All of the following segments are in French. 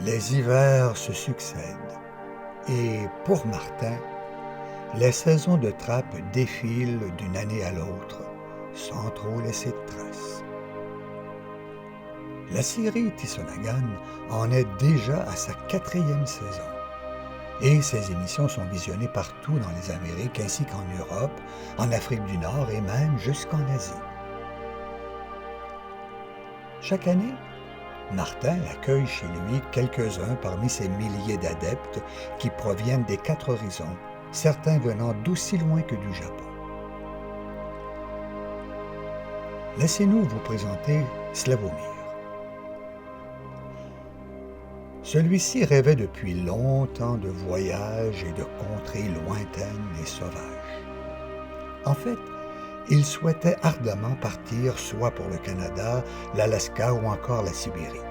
Les hivers se succèdent et pour Martin, les saisons de trappe défilent d'une année à l'autre sans trop laisser de traces. La série Tissonagan en est déjà à sa 4e saison et ses émissions sont visionnées partout dans les Amériques ainsi qu'en Europe, en Afrique du Nord et même jusqu'en Asie. Chaque année, Martin accueille chez lui quelques-uns parmi ces milliers d'adeptes qui proviennent des 4 horizons, certains venant d'aussi loin que du Japon. Laissez-nous vous présenter Slavomir. Celui-ci rêvait depuis longtemps de voyages et de contrées lointaines et sauvages. En fait, il souhaitait ardemment partir soit pour le Canada, l'Alaska ou encore la Sibérie.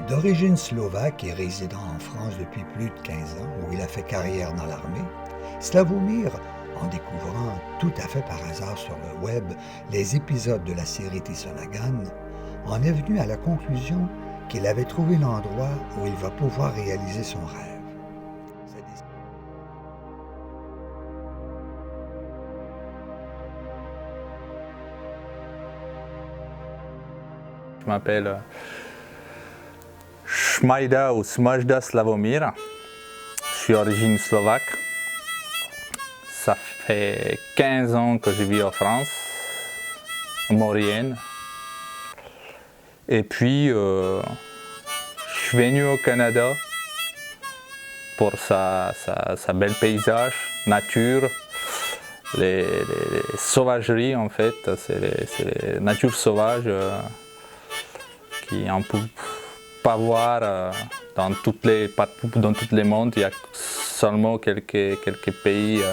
D'origine slovaque et résidant en France depuis plus de 15 ans, où il a fait carrière dans l'armée, Slavomir, en découvrant tout à fait par hasard sur le web les épisodes de la série Tissonagan, en est venu à la conclusion qu'il avait trouvé l'endroit où il va pouvoir réaliser son rêve. Je m'appelle Šmajda ou Smažda Slavomir. Je suis d'origine slovaque. Ça fait 15 ans que je vis en France, maurienne. Et puis, je suis venu au Canada pour sa belle paysage, nature, les sauvageries en fait. C'est les natures sauvages qu'on ne peut pas voir dans tous les mondes. Il y a seulement quelques pays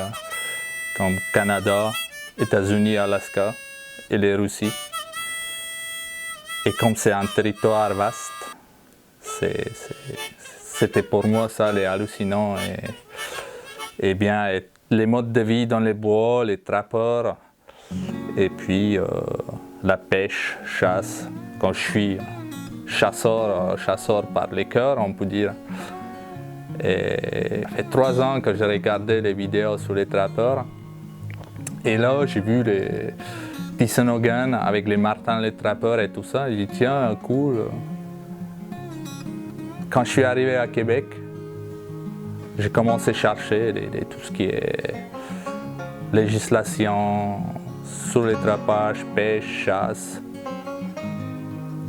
comme Canada, États-Unis, Alaska et les Russie. Et comme c'est un territoire vaste, c'était pour moi ça les hallucinant et bien et les modes de vie dans les bois, les trappeurs et puis la pêche, chasse. Quand je suis chasseur par les cœurs, on peut dire. Et ça fait 3 ans que j'ai regardé les vidéos sur les trappeurs. Et là, j'ai vu les Tissonagan avec les martins, les trappeurs et tout ça. J'ai dit tiens, cool. Quand je suis arrivé à Québec, j'ai commencé à chercher tout ce qui est législation sur les trappages, pêche, chasse.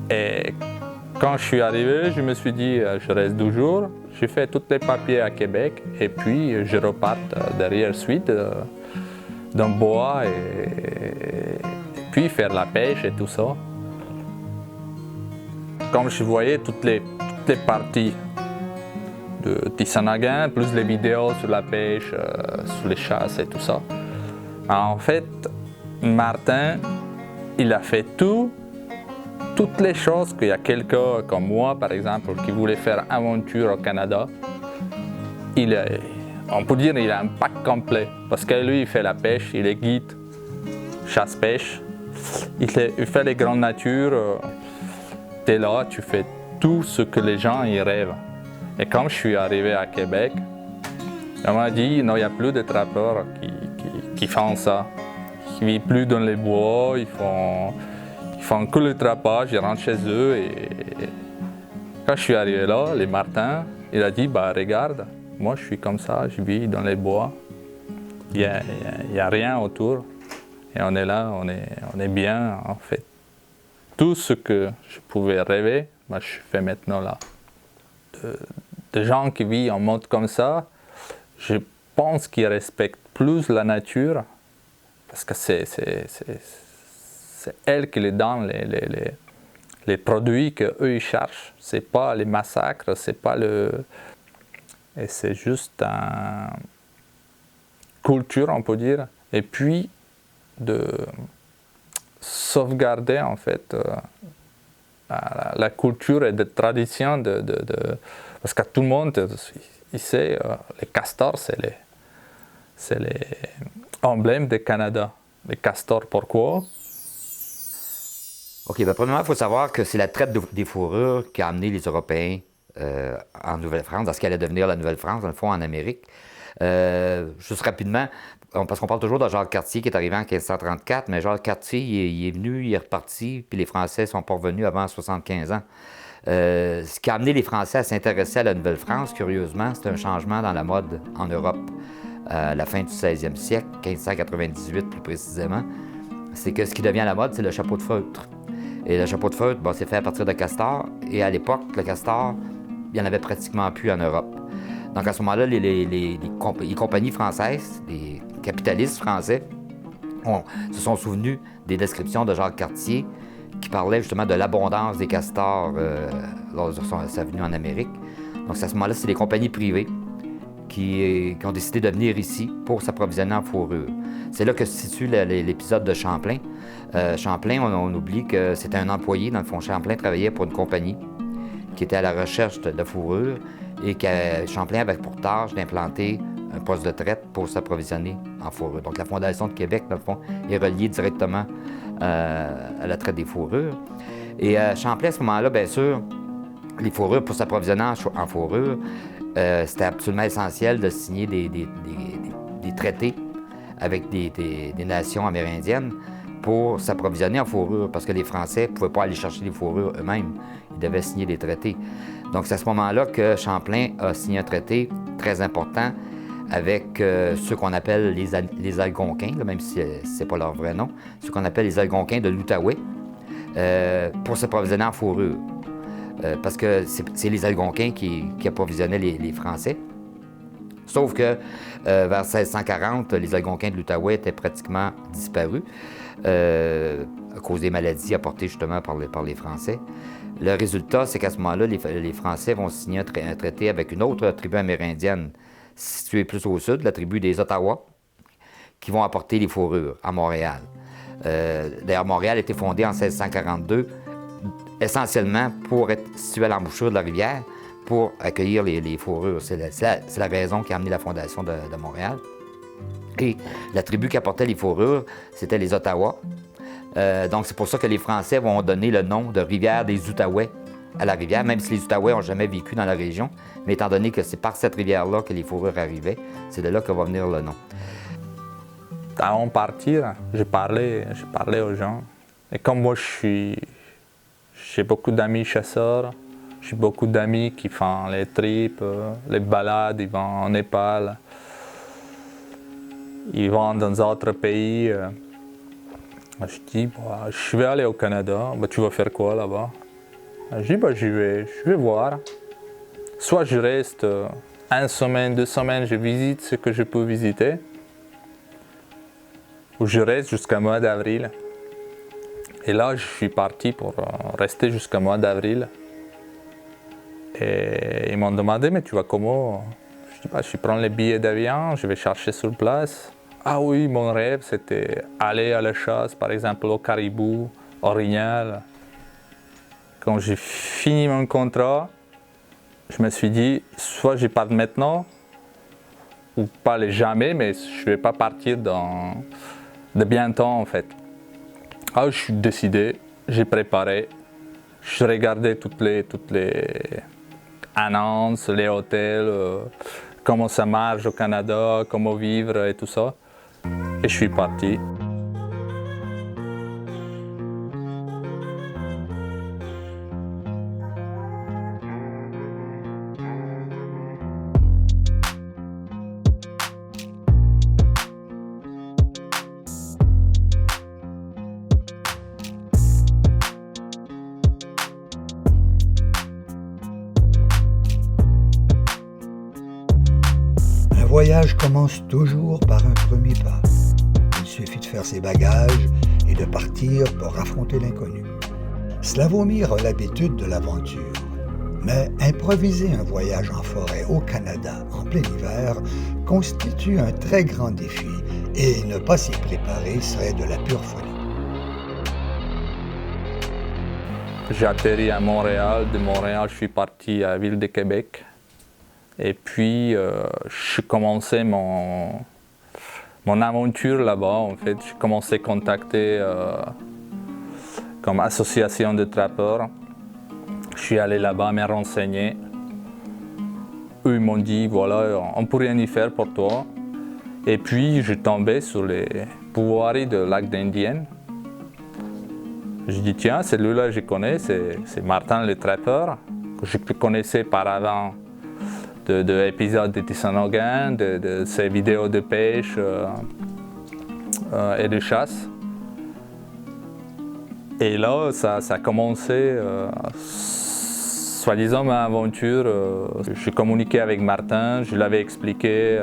Et quand je suis arrivé, je me suis dit je reste 2 jours. J'ai fait tous les papiers à Québec et puis je repars derrière suite dans le bois et puis faire la pêche et tout ça. Comme je voyais toutes les parties de Tissonagan, plus les vidéos sur la pêche, sur les chasses et tout ça. En fait, Martin, il a fait toutes les choses qu'il y a quelqu'un comme moi, par exemple, qui voulait faire aventure au Canada. On peut dire qu'il a un pack complet, parce que lui, il fait la pêche, il est guide, chasse-pêche, il fait les grandes natures. Tu es là, tu fais tout ce que les gens y rêvent. Et quand je suis arrivé à Québec, on m'a dit non, il n'y a plus de trappeurs qui font ça. Ils ne vivent plus dans les bois, ils font que le trappage, ils rentrent chez eux. Et quand je suis arrivé là, les martins, il a dit bah regarde, moi je suis comme ça, je vis dans les bois. Il n'y a rien autour. Et on est là, on est bien en fait. Tout ce que je pouvais rêver, moi, je fais maintenant là. De gens qui vivent en mode comme ça, je pense qu'ils respectent plus la nature parce que c'est elle qui les donne les produits qu'eux ils cherchent. C'est pas les massacres, c'est pas et c'est juste une culture, on peut dire. Et puis de sauvegarder en fait la culture et la tradition parce que tout le monde il sait les castors c'est les emblèmes du Canada. Les castors pourquoi? OK, bien, premièrement, il faut savoir que c'est la traite des fourrures qui a amené les Européens en Nouvelle-France, dans ce qu'allait devenir la Nouvelle-France, dans le fond, en Amérique. Juste rapidement, parce qu'on parle toujours de Jacques Cartier qui est arrivé en 1534, mais Jacques Cartier, il est venu, il est reparti, puis les Français sont pas revenus avant 75 ans. Ce qui a amené les Français à s'intéresser à la Nouvelle-France, curieusement, c'est un changement dans la mode en Europe à la fin du 16e siècle, 1598 plus précisément. C'est que ce qui devient la mode, c'est le chapeau de feutre. Et le chapeau de feutre, bon, c'est fait à partir de castor. Et à l'époque, le castor, il n'y en avait pratiquement plus en Europe. Donc à ce moment-là, les compagnies françaises, les capitalistes français, se sont souvenus des descriptions de Jacques Cartier qui parlaient justement de l'abondance des castors lors de sa venue en Amérique. Donc à ce moment-là, c'est les compagnies privées qui ont décidé de venir ici pour s'approvisionner en fourrure. C'est là que se situe l'épisode de Champlain. Champlain, on oublie que c'était un employé. Dans le fond, Champlain travaillait pour une compagnie qui était à la recherche de fourrure et que Champlain avait pour tâche d'implanter un poste de traite pour s'approvisionner en fourrure. Donc la Fondation de Québec, dans le fond, est reliée directement à la traite des fourrures. Et Champlain, à ce moment-là, bien sûr, les fourrures, pour s'approvisionner en fourrure, c'était absolument essentiel de signer des traités avec des nations amérindiennes pour s'approvisionner en fourrure, parce que les Français ne pouvaient pas aller chercher les fourrures eux-mêmes. Ils devaient signer des traités. Donc, c'est à ce moment-là que Champlain a signé un traité très important avec ceux qu'on appelle les Algonquins, là, même si ce n'est pas leur vrai nom, ceux qu'on appelle les Algonquins de l'Outaouais, pour s'approvisionner en fourrure. Parce que c'est les Algonquins qui approvisionnaient les Français. Sauf que vers 1640, les Algonquins de l'Outaouais étaient pratiquement disparus à cause des maladies apportées justement par les Français. Le résultat, c'est qu'à ce moment-là, les Français vont signer un traité avec une autre tribu amérindienne située plus au sud, la tribu des Ottawa, qui vont apporter les fourrures à Montréal. D'ailleurs, Montréal a été fondée en 1642, essentiellement pour être situé à l'embouchure de la rivière, pour accueillir les fourrures. C'est la raison qui a amené la fondation de Montréal. Et la tribu qui apportait les fourrures, c'était les Ottawa. Donc c'est pour ça que les Français vont donner le nom de rivière des Outaouais à la rivière, même si les Outaouais n'ont jamais vécu dans la région. Mais étant donné que c'est par cette rivière-là que les fourrures arrivaient, c'est de là que va venir le nom. Avant de partir, j'ai parlé aux gens. Et comme moi, j'ai beaucoup d'amis chasseurs, j'ai beaucoup d'amis qui font les trips, les balades, ils vont en Népal, ils vont dans d'autres pays. Je dis, je vais aller au Canada, tu vas faire quoi là-bas? Je dis, je vais voir. Soit je reste une semaine, 2 semaines, je visite ce que je peux visiter, ou je reste jusqu'au mois d'avril. Et là, je suis parti pour rester jusqu'au mois d'avril. Et ils m'ont demandé, mais tu vas comment? Je dis, je prends les billets d'avion, je vais chercher sur place. Ah oui, mon rêve, c'était aller à la chasse, par exemple au caribou, au orignal. Quand j'ai fini mon contrat, je me suis dit, soit je pars maintenant, ou pas jamais, mais je ne vais pas partir de bientôt en fait. Ah, je suis décidé, j'ai préparé, je regardais toutes les annonces, les hôtels, comment ça marche au Canada, comment vivre et tout ça. Et je suis parti. Un voyage commence toujours par un premier pas. Il suffit de faire ses bagages et de partir pour affronter l'inconnu. Slavomir a l'habitude de l'aventure, mais improviser un voyage en forêt au Canada en plein hiver constitue un très grand défi et ne pas s'y préparer serait de la pure folie. J'ai atterri à Montréal. De Montréal, je suis parti à la ville de Québec. Et puis, je commençais mon aventure là-bas. En fait, j'ai commencé à contacter comme association de trappeurs. Je suis allé là-bas me renseigner. Eux m'ont dit, voilà, on ne peut rien y faire pour toi. Et puis, je tombais sur les pouvoiries de Lac d'Indienne. Je dis, tiens, celui-là, je connais, c'est Martin le trappeur, que je connaissais par avant de épisodes de Tissanogin, de ses vidéos de pêche et de chasse. Et là, ça a commencé, soi-disant, ma aventure. Je communiquais avec Martin, je lui avais expliqué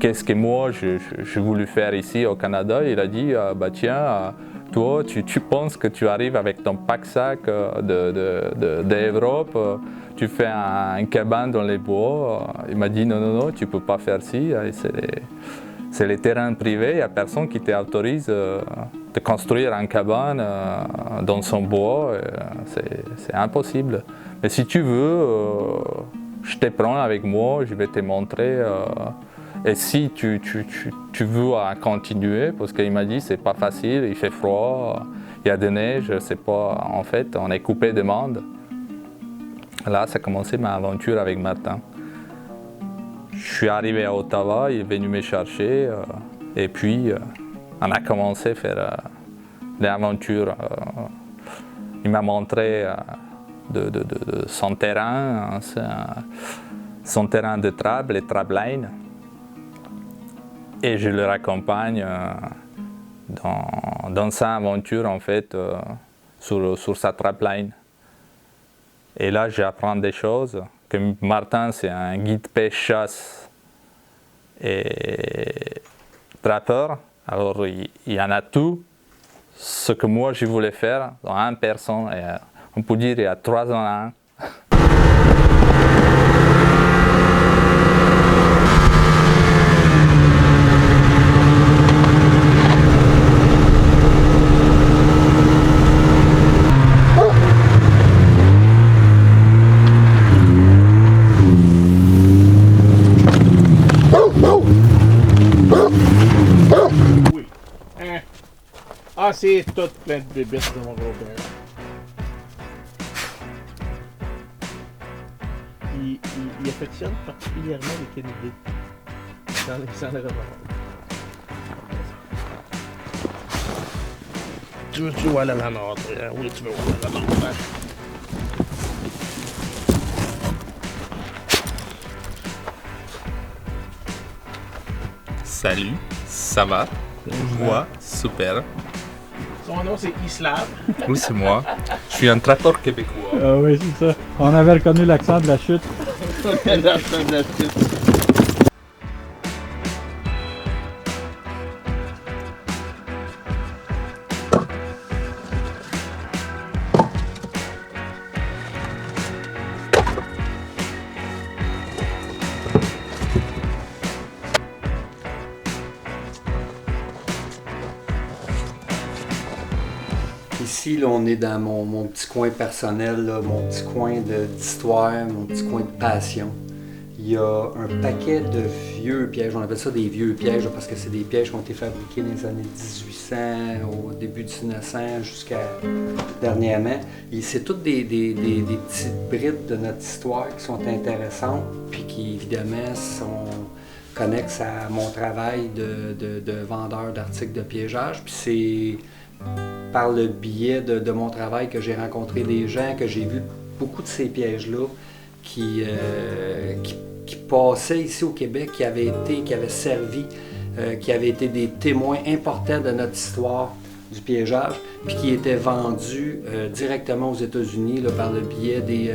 qu'est-ce que moi, je voulais faire ici au Canada. Il a dit, bah tiens, toi, tu penses que tu arrives avec ton pack-sac d'Europe, tu fais un cabane dans les bois. Il m'a dit, non, tu ne peux pas faire ci. C'est les terrains privés, il n'y a personne qui t'autorise de construire un cabane dans son bois. C'est impossible. Mais si tu veux, je te prends avec moi, je vais te montrer. Et si tu veux continuer, parce qu'il m'a dit c'est pas facile, il fait froid, il y a de neige, c'est pas. En fait, on est coupé de monde. Là, ça a commencé ma aventure avec Martin. Je suis arrivé à Ottawa, il est venu me chercher, et puis on a commencé à faire des aventures. Il m'a montré de son terrain, son terrain de trap, les trapline. Et je le raccompagne dans sa aventure en fait sur sa trapline. Et là j'apprends des choses, que Martin c'est un guide pêche-chasse et trappeur. Alors il y en a tout ce que moi je voulais faire en une personne. Et, on peut dire il y a 3 ans à 1. Ah, c'est tout plein de bébites de mon gros-père. Il affectionne particulièrement les canidés. Sans le revoir. Tu veux voir la nôtre? Oui, tu veux voir la nôtre. Salut, ça va? Moi, super. Son nom c'est Islav. Oui, c'est moi. Je suis un trappeur québécois. Ah oui, c'est ça. On avait reconnu l'accent de la chute. L'accent de la chute. Ici, là, on est dans mon petit coin personnel, là, mon petit coin d'histoire, mon petit coin de passion. Il y a un paquet de vieux pièges, on appelle ça des vieux pièges là, parce que c'est des pièges qui ont été fabriqués dans les années 1800, au début du 1900 jusqu'à dernièrement. Et c'est toutes des petites brides de notre histoire qui sont intéressantes, puis qui évidemment sont connexes à mon travail de vendeur d'articles de piégeage. Puis c'est par le biais de mon travail que j'ai rencontré des gens, que j'ai vu beaucoup de ces pièges-là qui passaient ici au Québec, qui avaient servi, qui avaient été des témoins importants de notre histoire du piégeage, puis qui étaient vendus directement aux États-Unis là, par le biais des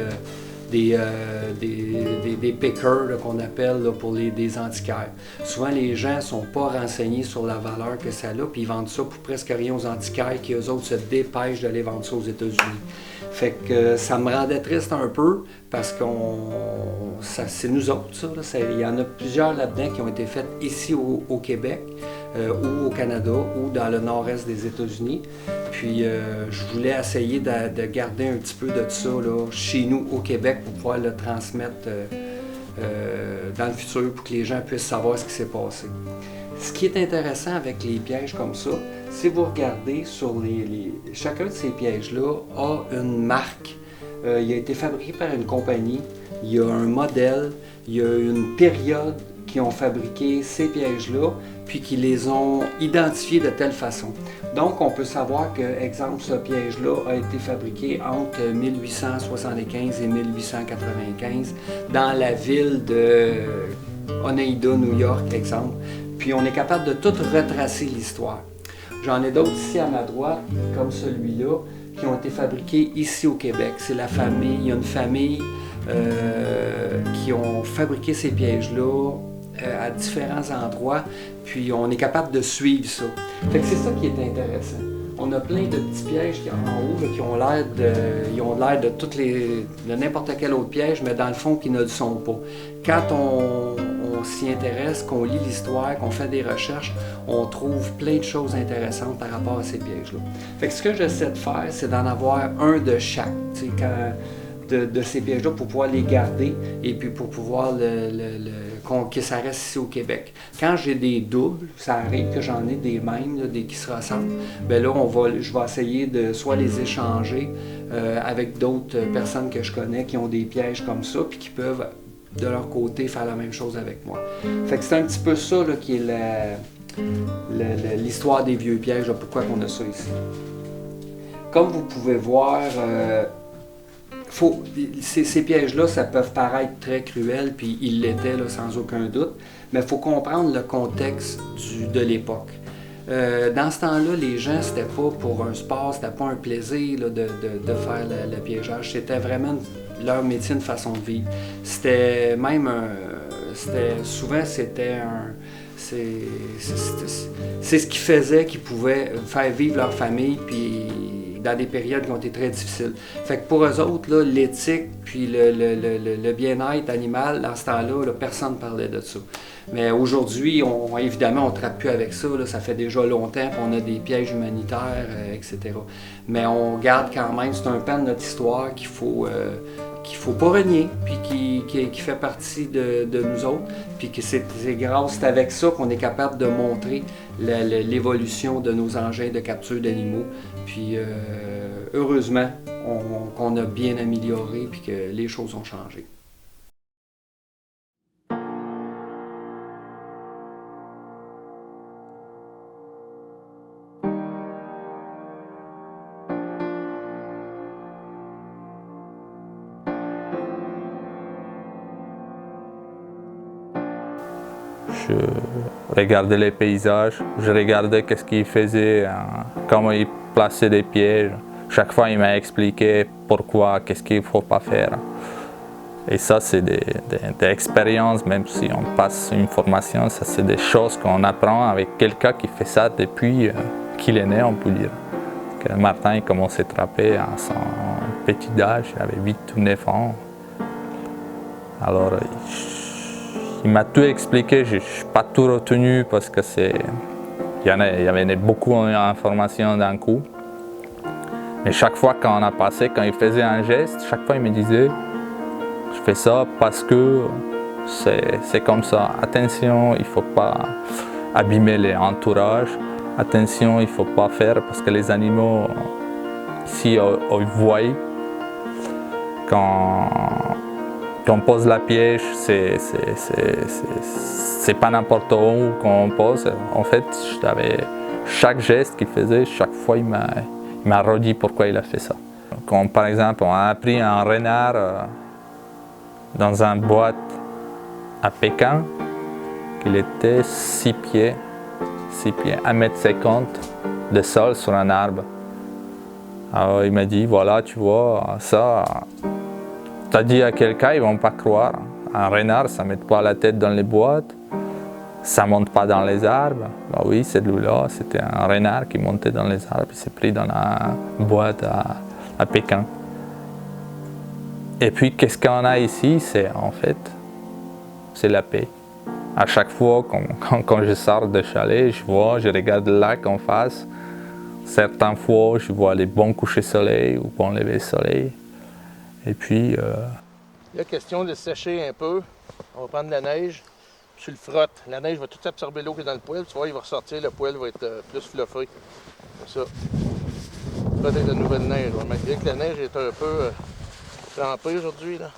pickers là, qu'on appelle là, pour des antiquaires. Souvent, les gens ne sont pas renseignés sur la valeur que ça a, puis ils vendent ça pour presque rien aux antiquaires qui, eux autres, se dépêchent d'aller vendre ça aux États-Unis. Fait que ça me rendait triste un peu parce que c'est nous autres, ça. Il y en a plusieurs là-dedans qui ont été faites ici au Québec, ou au Canada, ou dans le nord-est des États-Unis. Puis je voulais essayer de garder un petit peu de ça là, chez nous au Québec pour pouvoir le transmettre dans le futur pour que les gens puissent savoir ce qui s'est passé. Ce qui est intéressant avec les pièges comme ça, si vous regardez sur chacun de ces pièges-là a une marque. Il a été fabriqué par une compagnie, il y a un modèle, il y a une période qui ont fabriqué ces pièges-là, puis qui les ont identifiés de telle façon. Donc, on peut savoir que, exemple, ce piège-là a été fabriqué entre 1875 et 1895 dans la ville de Oneida, New York, exemple. Puis, on est capable de tout retracer l'histoire. J'en ai d'autres ici à ma droite, comme celui-là, qui ont été fabriqués ici au Québec. C'est la famille, il y a une famille qui ont fabriqué ces pièges-là à différents endroits, puis on est capable de suivre ça. Fait que c'est ça qui est intéressant. On a plein de petits pièges en haut là, qui ont l'air de de n'importe quel autre piège, mais dans le fond qui ne le sont pas. Quand on s'y intéresse, qu'on lit l'histoire, qu'on fait des recherches, on trouve plein de choses intéressantes par rapport à ces pièges-là. Fait que ce que j'essaie de faire, c'est d'en avoir un de chaque. De ces pièges-là pour pouvoir les garder et puis pour pouvoir que ça reste ici au Québec. Quand j'ai des doubles, ça arrive que j'en ai des mêmes, là, des qui se ressemblent, bien là, je vais essayer de soit les échanger avec d'autres personnes que je connais qui ont des pièges comme ça puis qui peuvent, de leur côté, faire la même chose avec moi. Fait que c'est un petit peu ça là, qui est l'histoire des vieux pièges, là, pourquoi on a ça ici. Comme vous pouvez voir, ces pièges-là, ça peut paraître très cruel, puis ils l'étaient là, sans aucun doute, mais il faut comprendre le contexte de l'époque. Dans ce temps-là, les gens, c'était pas pour un sport, c'était pas un plaisir là, de faire le piégeage, c'était vraiment leur métier, une façon de vivre. C'était même souvent, c'était un... C'est ce qui faisait qu'ils pouvaient faire vivre leur famille, puis dans des périodes qui ont été très difficiles. Fait que pour eux autres, là, l'éthique puis le bien-être animal, dans ce temps-là, là, personne ne parlait de ça. Mais aujourd'hui, évidemment, on ne trappe plus avec ça. Là, ça fait déjà longtemps qu'on a des pièges humanitaires, etc. Mais on garde quand même, c'est un pan de notre histoire qu'il faut pas renier, puis qui fait partie de nous autres, puis que c'est avec ça qu'on est capable de montrer l'évolution de nos engins de capture d'animaux. Puis heureusement qu'on a bien amélioré, puis que les choses ont changé. Je regardais les paysages, je regardais qu'est-ce qu'il faisait, comment il plaçait des pièges. Chaque fois, il m'a expliqué pourquoi, qu'est-ce qu'il ne faut pas faire. Et ça, c'est des expériences, même si on passe une formation, ça c'est des choses qu'on apprend avec quelqu'un qui fait ça depuis qu'il est né, on peut dire. Que Martin, il commençait à trapper à son petit âge, il avait 8 ou 9 ans. Alors, il m'a tout expliqué, je n'ai pas tout retenu parce que il y avait beaucoup d'informations d'un coup. Mais chaque fois qu'on a passé, quand il faisait un geste, chaque fois il me disait « Je fais ça parce que c'est comme ça. Attention, il ne faut pas abîmer l'entourage. Attention, il ne faut pas faire parce que les animaux, si ils voient quand on pose la piège, c'est pas n'importe où qu'on pose. En fait, chaque geste qu'il faisait, chaque fois il m'a redit pourquoi il a fait ça. Quand par exemple on a pris un renard dans une boîte à Pékin, qu'il était 6 pieds, 1,50 m de sol sur un arbre. Alors il m'a dit, voilà, tu vois, ça, tu as dit à quelqu'un, ils ne vont pas croire. Un renard, ça ne met pas la tête dans les boîtes, ça ne monte pas dans les arbres. Ben oui, celui-là, c'était un renard qui montait dans les arbres, il s'est pris dans la boîte à Pékin. Et puis, qu'est-ce qu'on a ici? C'est la paix. À chaque fois, quand je sors de chalet, je regarde le lac en face. Certaines fois, je vois les bons couchers de soleil ou bons levers de soleil. Et puis... Il y a question de sécher un peu. On va prendre de la neige. tu le frottes. La neige va tout absorber l'eau qui est dans le poêle. Tu vois, il va ressortir, le poêle va être plus fluffé. Comme ça. Frotte avec de nouvelle neige. Malgré que la neige est un peu trempée aujourd'hui, là.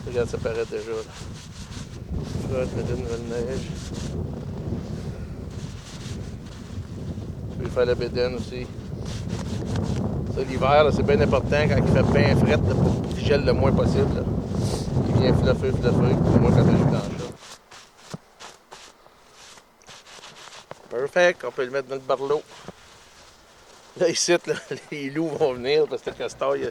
Regarde, ça paraît déjà, là. Frotte, mettre de nouvelle neige. Tu peux faire la bédaine aussi. Ça, l'hiver, c'est bien important quand il fait bien fret pour qu'il gèle le moins possible. Là. Il vient fluffer, pour moi quand j'arrive dans le chat. Perfect, on peut le mettre dans le barlot. Là, ici, là, les loups vont venir parce que le castor, là,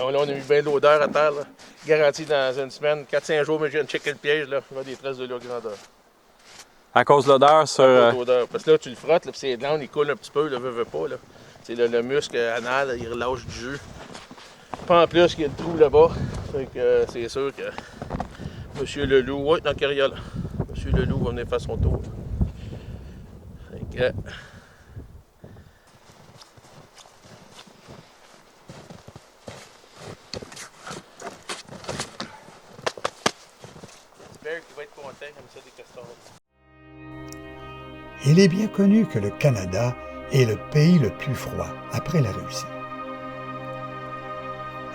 on a mis bien l'odeur à terre. Là. Garanti dans une semaine, 4-5 jours, mais je viens de checker le piège, là, il y a des traces de loup à grandeur. À cause de l'odeur sur... À cause de l'odeur. Parce que là, tu le frottes, là, puis ses glandes, ils coulent un petit peu, là, veut pas. Là. Le muscle anal, là, il relâche du jus. Puis en plus, il y a le trou là-bas. Fait que c'est sûr que Monsieur le loup, ouais, dans le carriole. Monsieur le loup va venir faire son tour. Fait que... Qui va être content comme ça des castors. Il est bien connu que le Canada est le pays le plus froid après la Russie.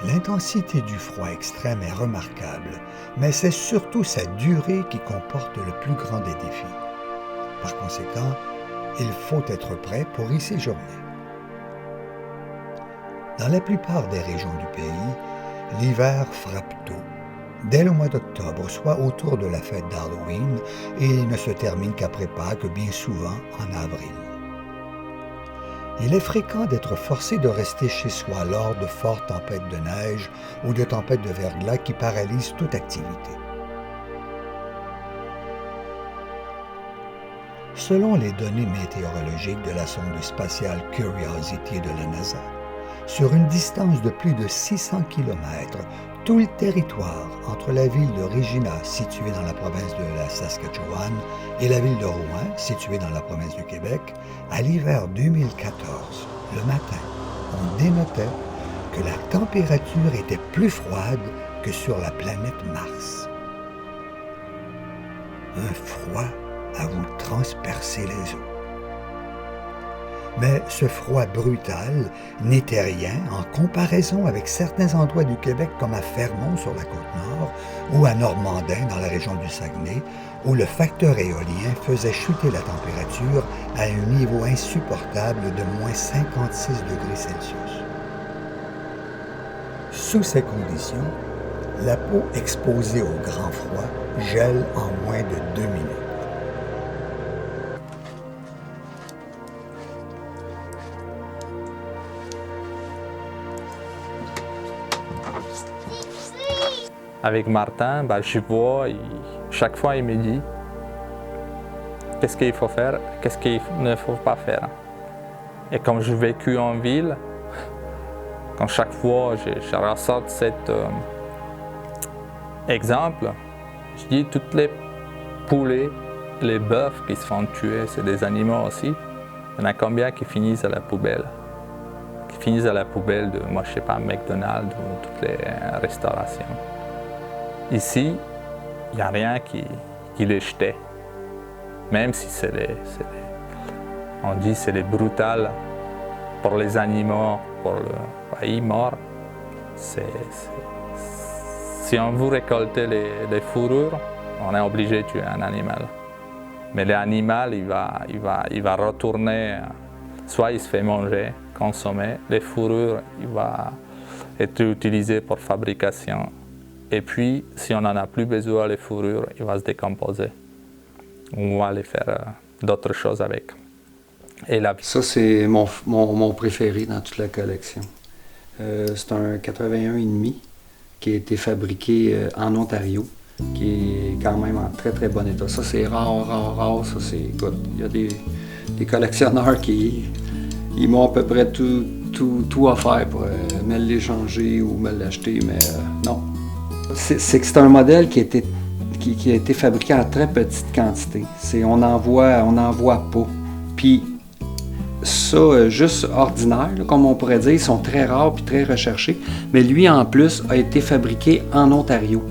L'intensité du froid extrême est remarquable, mais c'est surtout sa durée qui comporte le plus grand des défis. Par conséquent, il faut être prêt pour y séjourner. Dans la plupart des régions du pays, l'hiver frappe tôt, dès le mois d'octobre, soit autour de la fête d'Halloween, et il ne se termine qu'après Pâques, bien souvent en avril. Il est fréquent d'être forcé de rester chez soi lors de fortes tempêtes de neige ou de tempêtes de verglas qui paralysent toute activité. Selon les données météorologiques de la sonde spatiale Curiosity de la NASA, sur une distance de plus de 600 km, tout le territoire entre la ville de Regina, située dans la province de la Saskatchewan, et la ville de Rouen, située dans la province du Québec, à l'hiver 2014, le matin, on dénotait que la température était plus froide que sur la planète Mars. Un froid à vous transpercer les os. Mais ce froid brutal n'était rien en comparaison avec certains endroits du Québec comme à Fermont sur la Côte-Nord ou à Normandin dans la région du Saguenay, où le facteur éolien faisait chuter la température à un niveau insupportable de moins 56 degrés Celsius. Sous ces conditions, la peau exposée au grand froid gèle en moins de 2 minutes. Avec Martin, je vois, chaque fois il me dit qu'est-ce qu'il faut faire, qu'est-ce qu'il ne faut pas faire. Et comme j'ai vécu en ville, quand chaque fois je ressors cet exemple, je dis toutes les poulets, les bœufs qui se font tuer, c'est des animaux aussi. Il y en a combien qui finissent à la poubelle? Qui finissent à la poubelle de, moi je sais pas, McDonald's ou toutes les restaurations. Ici, il n'y a rien qui les jetait. Même si on dit c'est les brutal pour les animaux, pour le pays mort. Si on veut récolter les fourrures, on est obligé de tuer un animal. Mais l'animal, il va retourner, soit il se fait manger, consommer, les fourrures, il va être utilisé pour fabrication. Et puis, si on n'en a plus besoin, les fourrures, il va se décomposer. On va aller faire d'autres choses avec. Et ça, c'est mon préféré dans toute la collection. C'est un 81,5 qui a été fabriqué en Ontario, qui est quand même en très très bon état. Ça, c'est rare. Ça, c'est, écoute, il y a des collectionneurs qui ils m'ont à peu près tout offert pour me l'échanger ou me l'acheter, mais non. C'est que c'est un modèle qui a été fabriqué en très petite quantité. On en voit pas. Puis ça, juste ordinaire, là, comme on pourrait dire, ils sont très rares et très recherchés. Mais lui, en plus, a été fabriqué en Ontario.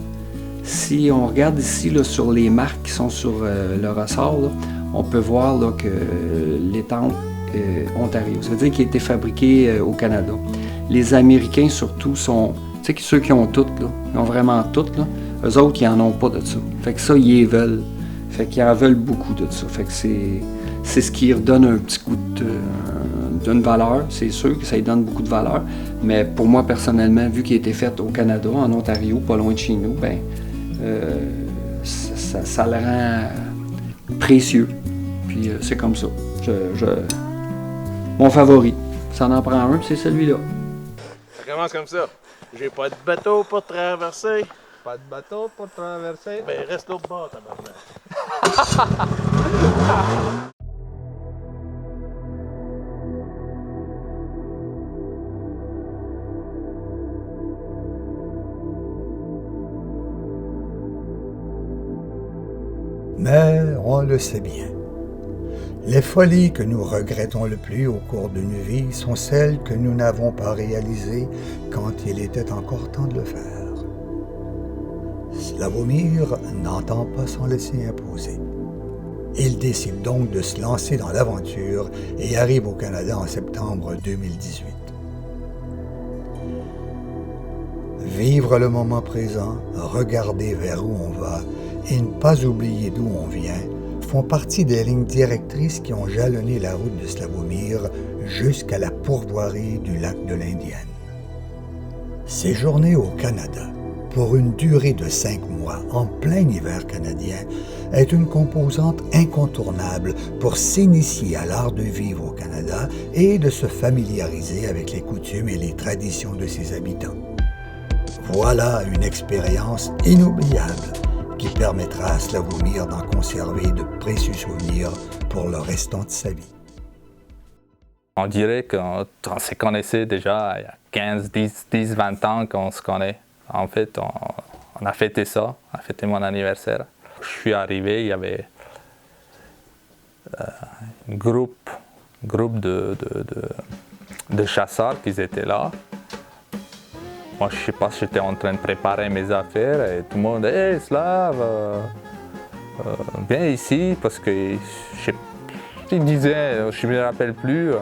Si on regarde ici là, sur les marques qui sont sur le ressort, là, on peut voir là, que l'étampe Ontario, ça veut dire qu'il a été fabriqué au Canada. Les Américains surtout sont, tu sais, ceux qui ont toutes, là, ils ont vraiment toutes, là, eux autres, ils n'en ont pas de ça. Fait que ça, ils les veulent. Fait qu'ils en veulent beaucoup de ça. Fait que c'est ce qui redonne un petit coup d'une valeur. C'est sûr que ça lui donne beaucoup de valeur. Mais pour moi, personnellement, vu qu'il a été fait au Canada, en Ontario, pas loin de chez nous, ben, ça le rend précieux. Puis c'est comme ça. Mon favori. Ça en prend un, c'est celui-là. Ça commence comme ça. J'ai pas de bateau pour traverser. Pas de bateau pour traverser. Ben reste l'autre bord, tabarnak. Mais on le sait bien. Les folies que nous regrettons le plus au cours d'une vie sont celles que nous n'avons pas réalisées quand il était encore temps de le faire. Slavomir n'entend pas s'en laisser imposer. Il décide donc de se lancer dans l'aventure et arrive au Canada en septembre 2018. Vivre le moment présent, regarder vers où on va et ne pas oublier d'où on vient font partie des lignes directrices qui ont jalonné la route de Slavomir jusqu'à la pourvoirie du lac de l'Indienne. Séjourner au Canada pour une durée de 5 mois en plein hiver canadien est une composante incontournable pour s'initier à l'art de vivre au Canada et de se familiariser avec les coutumes et les traditions de ses habitants. Voilà une expérience inoubliable qui permettra à Slavomir d'en conserver de précieux souvenirs pour le restant de sa vie. On dirait qu'on se connaissait déjà il y a 15, 10, 20 ans qu'on se connaît. En fait, on a fêté ça, on a fêté mon anniversaire. Je suis arrivé, il y avait un groupe de chasseurs qui étaient là. Moi, je ne sais pas si j'étais en train de préparer mes affaires et tout le monde dit hey, Slav, viens ici parce que je disais, je ne me rappelle plus.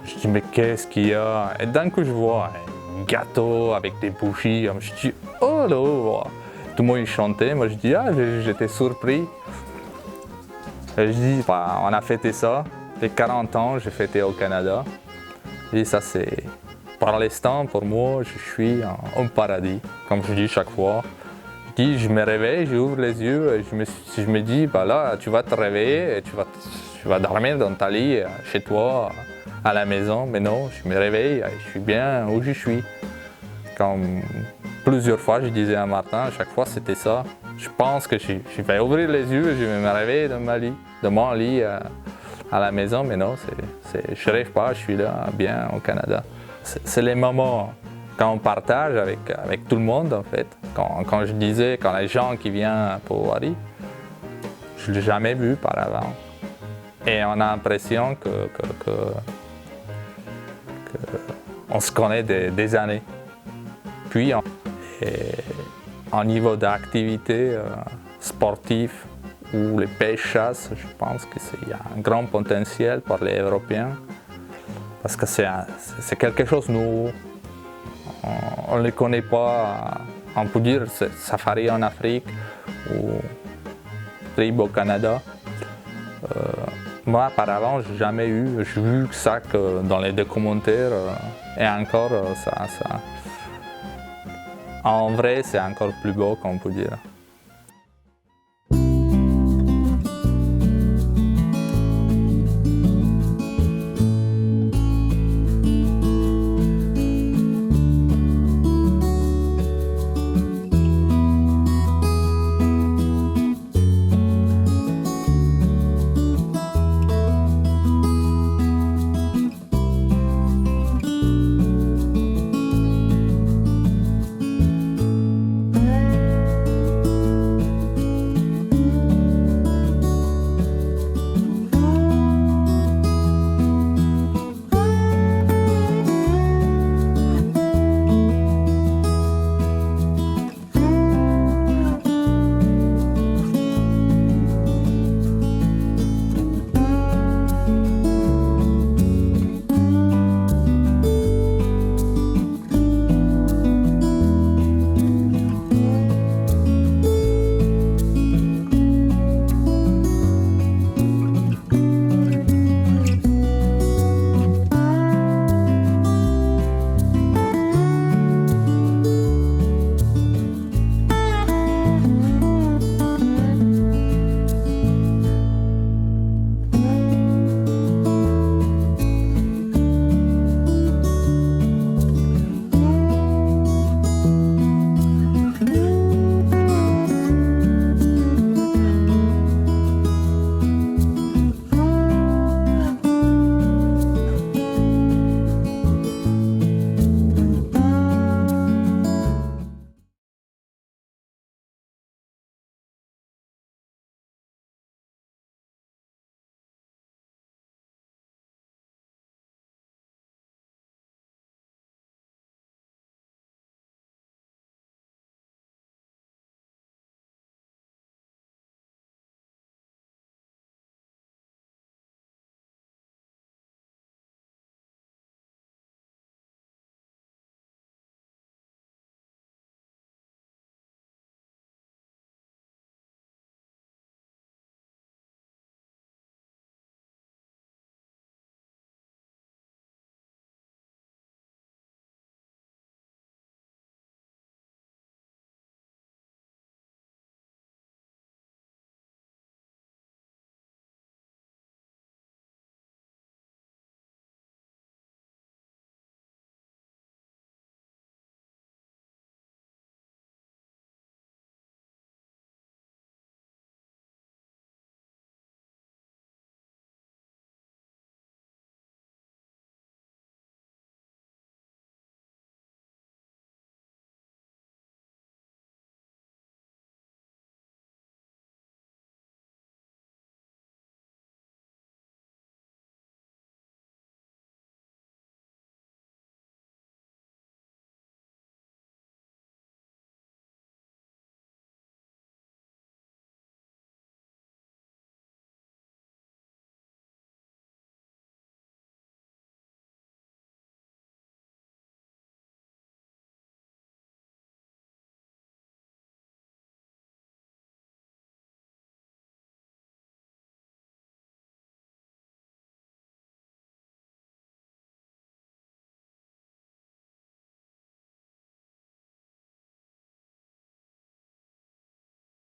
Je dis mais qu'est-ce qu'il y a? Et d'un coup, je vois un gâteau avec des bougies. Je dis oh là! Tout le monde chantait. Moi, je dis ah, j'étais surpris. Et je dis bah, on a fêté ça. Les 40 ans, j'ai fêté au Canada. Et ça, c'est. Par l'instant, pour moi, je suis en paradis, comme je dis chaque fois. Je me réveille, j'ouvre les yeux et je me dis, bah là, tu vas te réveiller et tu vas dormir dans ta lit, chez toi, à la maison. Mais non, je me réveille et je suis bien où je suis. Comme plusieurs fois, je disais à Martin, à chaque fois, c'était ça. Je pense que je vais ouvrir les yeux et je vais me réveiller dans mon lit à la maison. Mais non, je ne rêve pas, je suis là, bien au Canada. C'est les moments quand on partage avec tout le monde, en fait. Quand je disais, quand les gens qui viennent pour Wari, je ne l'ai jamais vu par avant. Et on a l'impression qu'on se connaît des années. Puis, en niveau d'activité sportive ou les pêches-chasse, je pense qu'il y a un grand potentiel pour les Européens. Parce que c'est quelque chose de nouveau. On ne le connaît pas. On peut dire safari en Afrique ou trip au Canada. Moi, auparavant, je n'ai jamais eu. J'ai vu ça que dans les documentaires. Et encore, en vrai, c'est encore plus beau, qu'on peut dire.